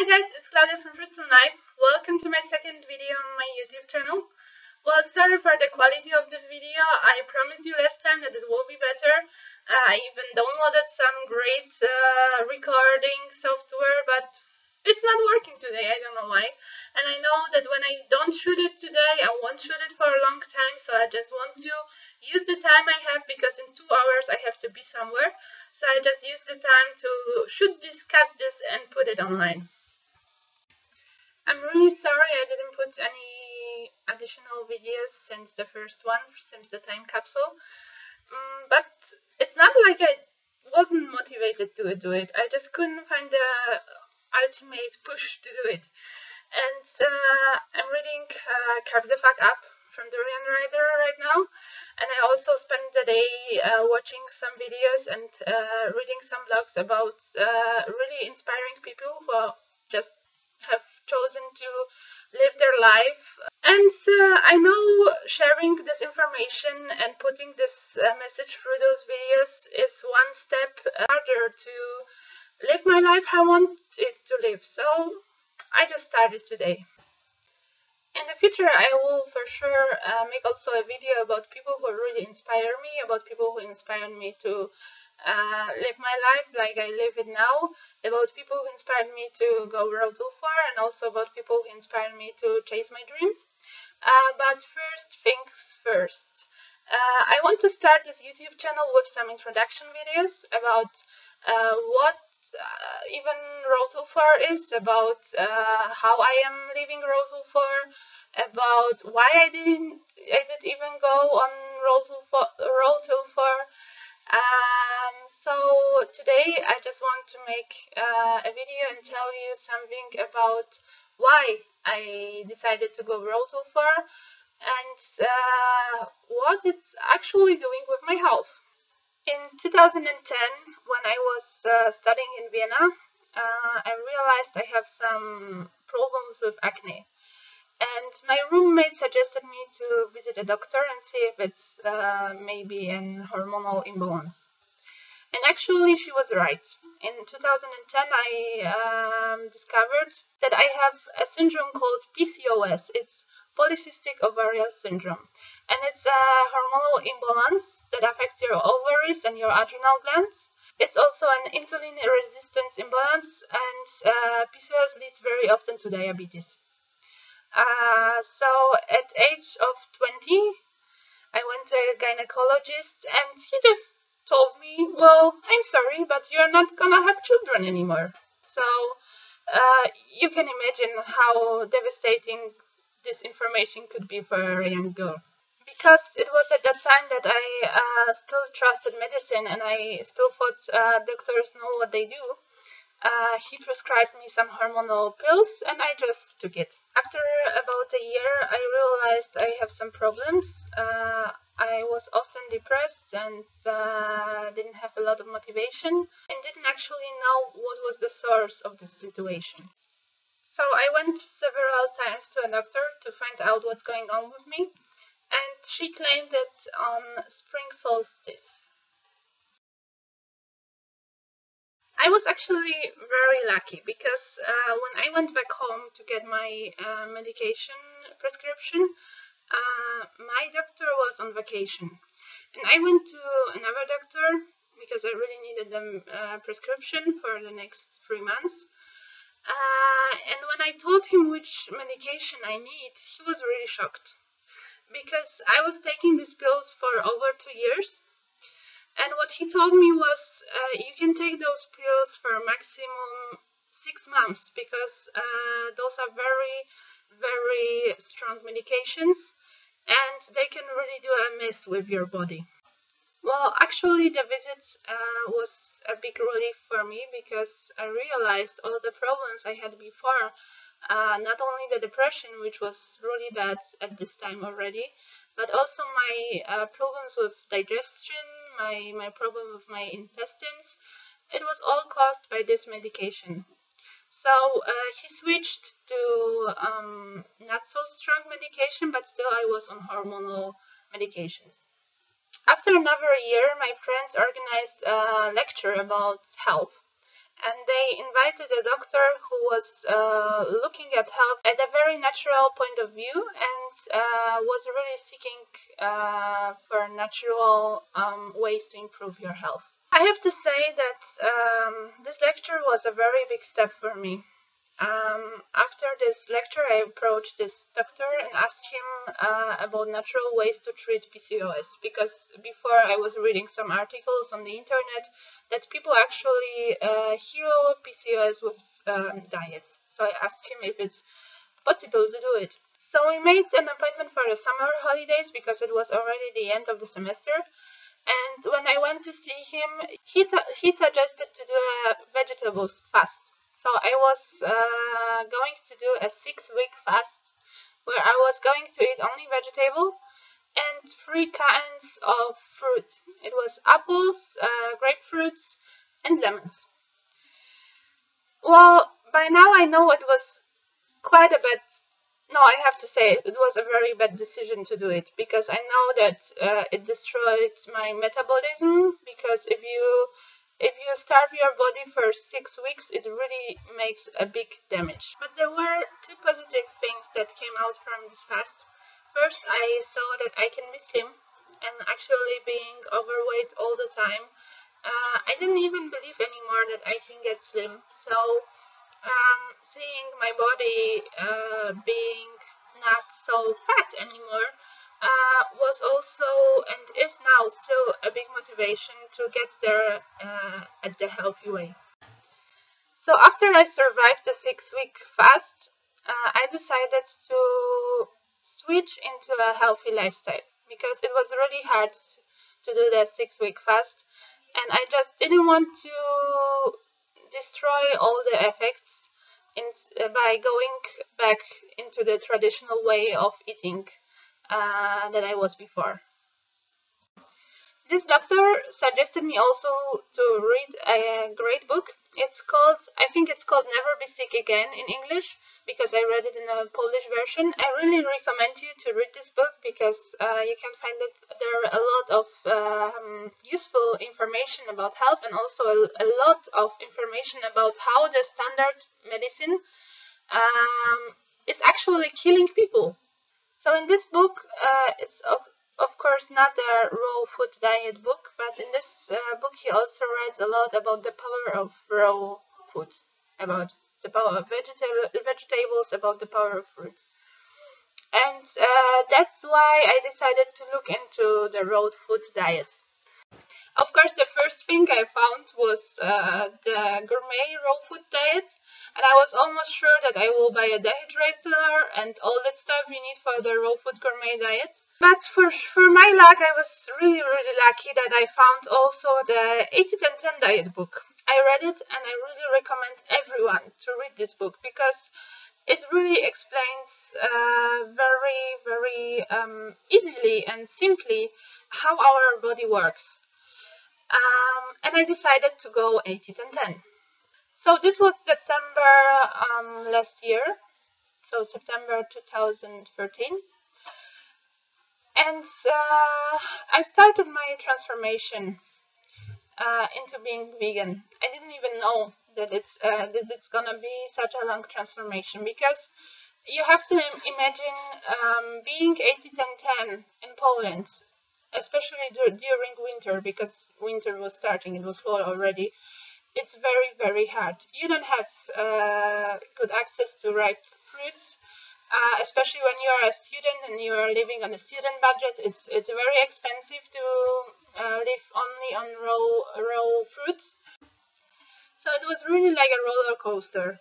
Hi guys, it's Claudia from Fruits and Life. Welcome to my second video on my YouTube channel. Well, sorry for the quality of the video. I promised you last time that it will be better. I even downloaded some great recording software, but it's not working today. I don't know why. And I know that when I don't shoot it today, I won't shoot it for a long time. So I just want to use the time I have, because in 2 hours I have to be somewhere. So I just use the time to shoot this, cut this, and put it online. I'm really sorry I didn't put any additional videos since the first one, since the time capsule. But it's not like I wasn't motivated to do it. I just couldn't find the ultimate push to do it. And I'm reading Carve the Fuck Up from Dorian Rider right now. And I also spent the day watching some videos and reading some blogs about really inspiring people who just have chosen to live their life. And I know sharing this information and putting this message through those videos is one step harder to live my life how I want it to live. So I just started today. In the future, I will for sure make also a video about people who really inspire me, about people who inspired me to live my life like I live it now, about people who inspired me to go RawTill4, and also about people who inspired me to chase my dreams. But first things first. I want to start this YouTube channel with some introduction videos about what even RawTill4 is, about how I am living RawTill4, about why I did even go on RawTill4. So today I just want to make a video and tell you something about why I decided to go RawTill4 and what it's actually doing with my health. In 2010, when I was studying in Vienna, I realized I have some problems with acne. And my roommate suggested me to visit a doctor and see if it's maybe an hormonal imbalance. And actually, she was right. In 2010, I discovered that I have a syndrome called PCOS. It's polycystic ovarian syndrome. And it's a hormonal imbalance that affects your ovaries and your adrenal glands. It's also an insulin resistance imbalance, and PCOS leads very often to diabetes. So at age of 20, I went to a gynecologist, and he just told me, well, I'm sorry, but you're not gonna have children anymore. So you can imagine how devastating this information could be for a young girl. Because it was at that time that I still trusted medicine, and I still thought doctors know what they do. He prescribed me some hormonal pills, and I just took it. After about a year, I realized I have some problems. I was often depressed and didn't have a lot of motivation, and didn't actually know what was the source of the situation. So I went several times to a doctor to find out what's going on with me, and she claimed that on spring solstice. I was actually very lucky, because when I went back home to get my medication prescription, my doctor was on vacation. And I went to another doctor because I really needed the prescription for the next 3 months. And when I told him which medication I need, he was really shocked, because I was taking these pills for over 2 years. And what he told me was, you can take those pills for maximum 6 months, because those are very, very strong medications, and they can really do a mess with your body. Well, actually, the visit was a big relief for me, because I realized all the problems I had before. Not only the depression, which was really bad at this time already, but also my problems with digestion, my problem with my intestines. It was all caused by this medication. So he switched to not so strong medication, but still I was on hormonal medications. After another year, my friends organized a lecture about health. and they invited a doctor who was looking at health at a very natural point of view, and was really seeking for natural ways to improve your health. I have to say that this lecture was a very big step for me. After this lecture, I approached this doctor and asked him about natural ways to treat PCOS, because before I was reading some articles on the internet that people actually heal PCOS with diets. So I asked him if it's possible to do it. So we made an appointment for the summer holidays because it was already the end of the semester. And when I went to see him, he suggested to do a vegetables fast. So I was going to do a 6-week fast where I was going to eat only vegetable and 3 kinds of fruit. It was apples, grapefruits, and lemons. Well, by now I know it was quite a bad, no, I have to say it was a very bad decision to do it, because I know that it destroyed my metabolism, because if you starve your body for 6 weeks, it really makes a big damage. But there were 2 positive things that came out from this fast. First, I saw that I can be slim, and actually being overweight all the time, I didn't even believe anymore that I can get slim. So seeing my body being not so fat anymore was also, and is now still, a big motivation to get there at the healthy way. So after I survived the 6-week fast, I decided to switch into a healthy lifestyle, because it was really hard to do the 6-week fast, and I just didn't want to destroy all the effects by going back into the traditional way of eating that I was before. This doctor suggested me also to read a great book. I think it's called Never Be Sick Again in English, because I read it in a Polish version. I really recommend you to read this book, because you can find that there are a lot of useful information about health, and also a lot of information about how the standard medicine is actually killing people. So in this book, it's of course not a raw food diet book, but in this book he also writes a lot about the power of raw foods, about the power of vegetables, about the power of fruits. And that's why I decided to look into the raw food diets. Of course, the first thing I found was the gourmet raw food diet, and I was almost sure that I will buy a dehydrator and all that stuff you need for the raw food gourmet diet. But for my luck, I was really lucky that I found also the 80-10-10 diet book. I read it, and I really recommend everyone to read this book, because it really explains very easily and simply how our body works. And I decided to go 80-10-10. So this was September last year, so September 2013. And I started my transformation into being vegan. I didn't even know that it's gonna be such a long transformation, because you have to imagine being 80-10-10 in Poland, especially during winter, because winter was starting, it was fall already. It's very hard. You don't have good access to ripe fruits, especially when you are a student and you are living on a student budget. It's very expensive to live only on raw fruits. So it was really like a roller coaster.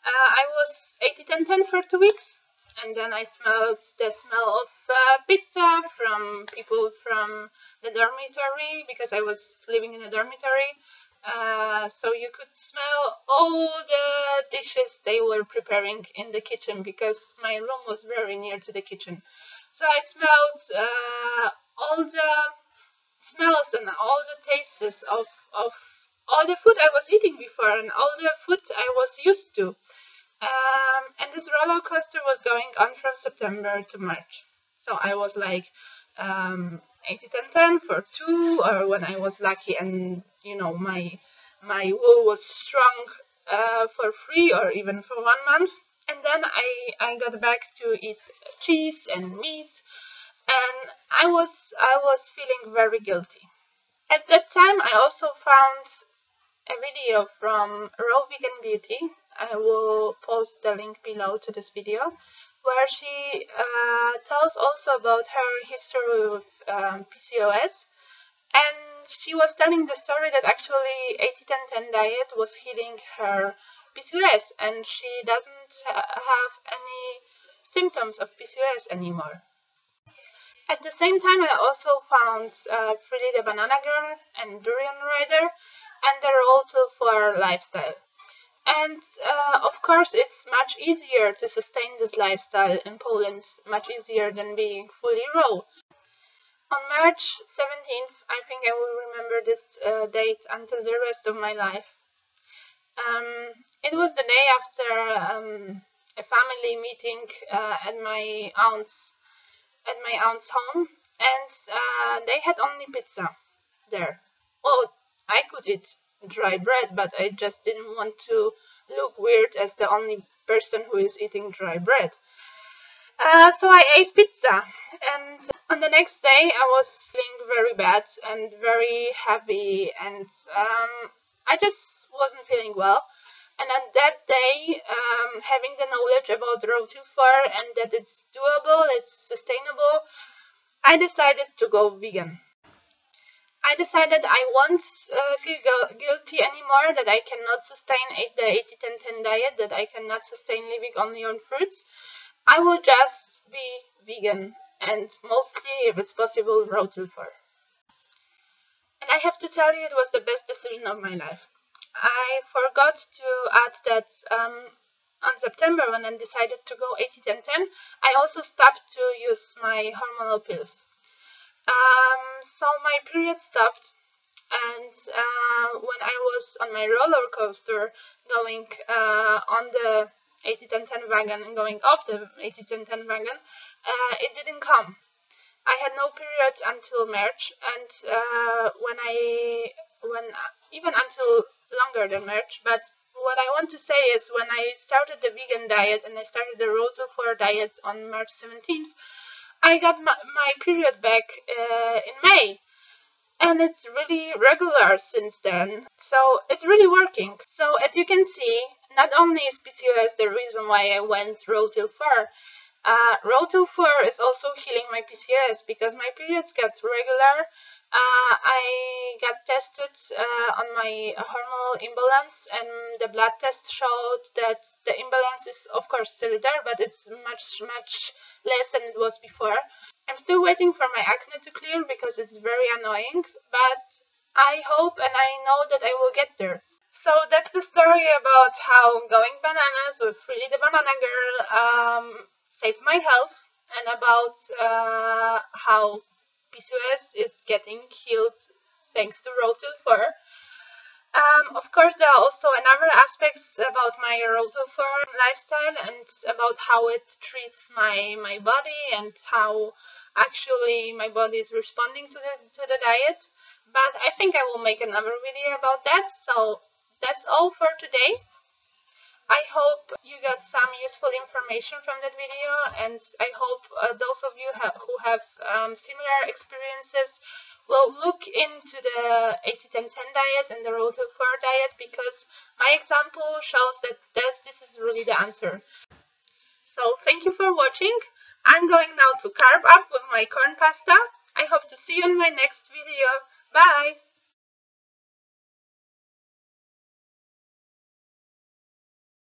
I was 80-10-10 for 2 weeks, and then I smelled the smell of pizza from people from the dormitory, because I was living in a dormitory. So you could smell all the dishes they were preparing in the kitchen, because my room was very near to the kitchen. So I smelled all the smells and all the tastes of all the food I was eating before, and all the food I was used to. And this roller coaster was going on from September to March. So I was like 80-10-10 for 2, or when I was lucky and my my wool was strong for 3 or even for 1 month. And then I got back to eat cheese and meat, and I was feeling very guilty. At that time, I also found a video from Raw Vegan Beauty. I will post the link below to this video, where she tells also about her history with PCOS. And she was telling the story that actually 80-10-10 diet was healing her PCOS, and she doesn't have any symptoms of PCOS anymore. At the same time, I also found Freelee the Banana Girl and Durian Rider and the RawTill4 lifestyle. And of course, it's much easier to sustain this lifestyle in Poland, much easier than being fully raw. On March 17th, I think I will remember this date until the rest of my life. It was the day after a family meeting at my aunt's home, and they had only pizza there. Well, I could eat dry bread, but I just didn't want to look weird as the only person who is eating dry bread. So I ate pizza, and on the next day I was feeling very bad and very heavy, and I just wasn't feeling well. And on that day, having the knowledge about RawTill4 and that it's doable, it's sustainable, I decided to go vegan. I decided I won't feel guilty anymore, that I cannot sustain the 80-10-10 diet, that I cannot sustain living only on fruits. I will just be vegan, and mostly, if it's possible, RawTill4. And I have to tell you, it was the best decision of my life. I forgot to add that on September, when I decided to go 80-10-10, I also stopped to use my hormonal pills. So my period stopped, and when I was on my roller coaster going on the 80-10-10 wagon and going off the 80-10-10 wagon, it didn't come. I had no period until March, and even until longer than March. But what I want to say is, when I started the vegan diet and I started the RawTill4 diet on March 17th, I got my period back in May, and it's really regular since then, so it's really working. So as you can see, not only is PCOS the reason why I went RawTill4, RawTill4 is also healing my PCOS, because my periods got regular. I got tested on my hormonal imbalance, and the blood test showed that the imbalance is of course still there, but it's much less than it was before. I'm still waiting for my acne to clear, because it's very annoying, but I hope and I know that I will get there. So that's the story about how going bananas with Freelee the Banana Girl saved my health, and about how PCOS is getting healed thanks to RawTill4. Of course, there are also another aspects about my RawTill4 lifestyle, and about how it treats my body, and how actually my body is responding to the diet. But I think I will make another video about that. So that's all for today. I hope you got some useful information from that video, and I hope those of you who have similar experiences will look into the 80-10-10 diet and the RawTill4 diet, because my example shows that this is really the answer. So thank you for watching. I'm going now to carb up with my corn pasta. I hope to see you in my next video. Bye!